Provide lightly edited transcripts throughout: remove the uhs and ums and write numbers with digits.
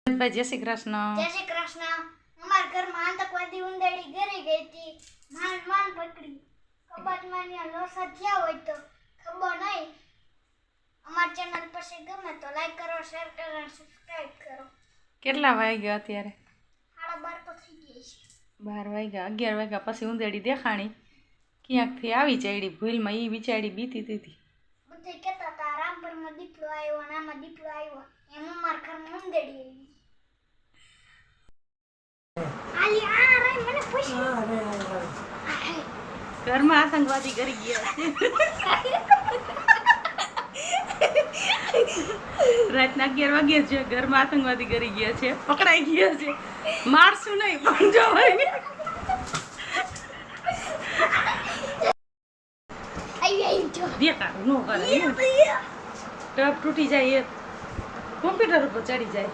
ભાઈ જય શ્રી કૃષ્ણ। जय श्री कृष्ण। हमारे घर में आतंकवादी उंदड़ी गरी गई थी, मान पकड़ी कबाट में लोसा थया होय तो खबर नहीं। हमारे चैनल पर से गमे तो लाइक करो, शेयर करो और सब्सक्राइब करो। કેટલા વાગ્યા અત્યારે? 12:30 तो થઈ ગઈ છે। 12 વાગ્યા 11 વાગ્યા પછી ઉંદેડી દેખાણી ક્યાંકથી આવી ચડી ભૂલમાં ઈ બિચારી બીતી હતી। બધે કહેતા હતા રામપર માં દીપડો આવ્યો અને આમાં દીપડો આવ્યો એમ અમાર ઘર માં ઉંદડી આવી। આલી આ રે મને પૂછ ઘરમાં આતંકવાદી કરી ગયા છે। રાતના 11 વાગ્યા છે, ઘરમાં આતંકવાદી કરી ગયા છે, પકડાઈ ગયા છે। મારશું નહીં પણ જવાય आई जो દેખા નો કરે ટપ તૂટી જાય એ કોમ્પ્યુટર ઉપર ચડી જાય।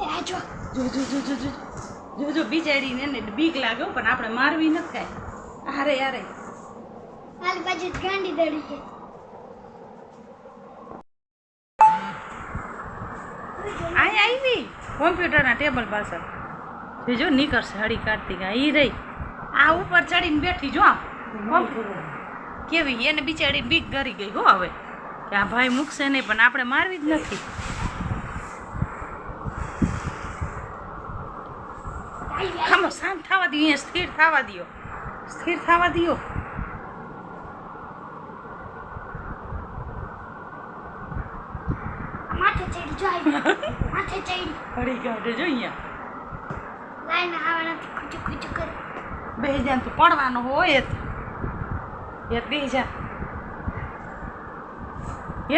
आ जो જો જો જો જો જો જો જો બિચારીને ને બીક લાગે પણ આપણે મારવી ન થાય। અરે અરે माली बाजू गांडी दड़ी है। આઈ આવી કોમ્પ્યુટરના ટેબલ પાસે જો નીકળશે હળી કાર્તિકા ઈ રહી આ ઉપર ચડીને બેઠી જો કેવી એને બિચારી બીક ગરી ગઈ હો હવે કે આ ભાઈ મૂકશે નહીં પણ આપણે મારવી જ નથી। ખમો શાંત થવા દો, અહીંયા સ્થિર થવા દો, સ્થિર થવા દો। माथे चढ़ी जो आई माथे चढ़ी હળી કાઢે જો અહીંયા लाइन आवे न कुछ कुछ कर બેહી જા તો પડવાનો હોય એ બેહી જા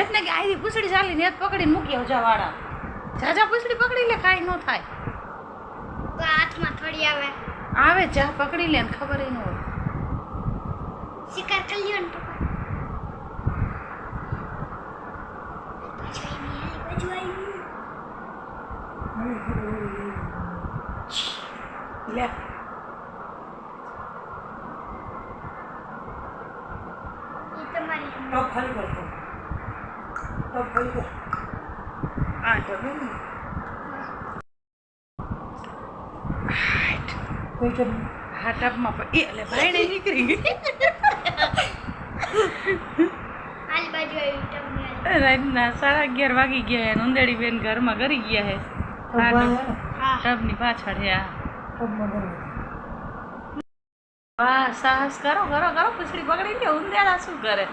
એત ને કે આઈ પૂછડી ચાલી ને પકડીને મૂકી આવજા વાળા જાજા પૂછડી પકડી લે કાઈ ન થાય तो हाथ में थोड़ी आवे આવે જા પકડી લે ને ખબર ન હોય शिकार कर लियो न पकड़ बाजू आई લે ये तुम्हारी टॉप खाली कर दो टॉप खाली कर આ તો ને कोई कर હા ટપમાં એ લે ભાઈને નીકળી ગઈ आली बाजू आई तब में રાતના 11:30 વાગી ગયા અને ઉંદેડી બેન ઘરમાં કરી ગયા હે टॉप है हां ટબની પાછળ હે આ टॉप मगर વાહ સાહસ કરો કરો કરો પૂછડી પકડી લે ઉંદેડા શું કરે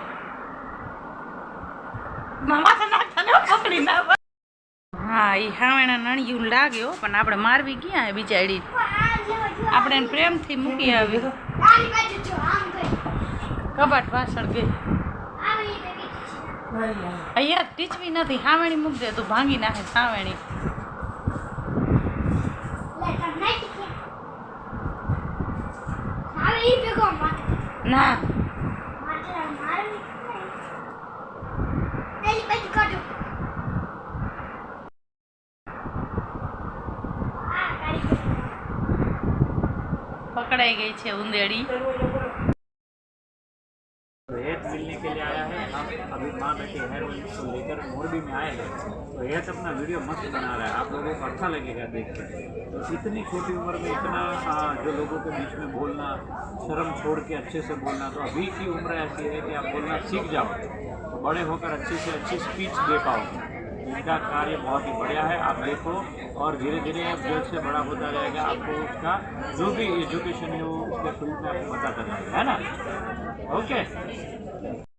મામા તો ના તને પકડી ના હા ઈ હાવેણા નણિયું લાગ્યો પણ આપણે મારવી ક્યાં હે બિચારી આપણે એને પ્રેમથી મૂકી આવી आली बाजू जो आम गई કબાટ પાછળ ગઈ आवे ये बेबी नहीं यार અહીંયા ટીચવી નથી હાવેણી મૂક દે તું ભાંગી નાખે હાવેણી लेटर नहीं दिखे आवे ये बेगो मार ના मार आली बाजू काटो आ गाड़ी પકડાઈ ગઈ છે ઉંદેડી हेत मिलने के लिए आया है। हम अभी माँ बेटे हेयर ऑयल को लेकर मोरबी में आए हैं। तो हेत अपना वीडियो मस्त बना रहा है, आप लोगों को अच्छा लगेगा देख कर। तो इतनी छोटी उम्र में इतना जो लोगों के बीच में बोलना, शर्म छोड़ के अच्छे से बोलना, तो अभी की उम्र ऐसी है कि आप बोलना सीख जाओ तो बड़े होकर अच्छी से अच्छी स्पीच दे पाओ। इनका कार्य बहुत ही बढ़िया है, आप देखो और धीरे धीरे जल्द से बड़ा होता रहेगा। आपको उसका जो भी एजुकेशन है वो उसके फील्ड में आपको बताता रहेगा, है ना। ओके।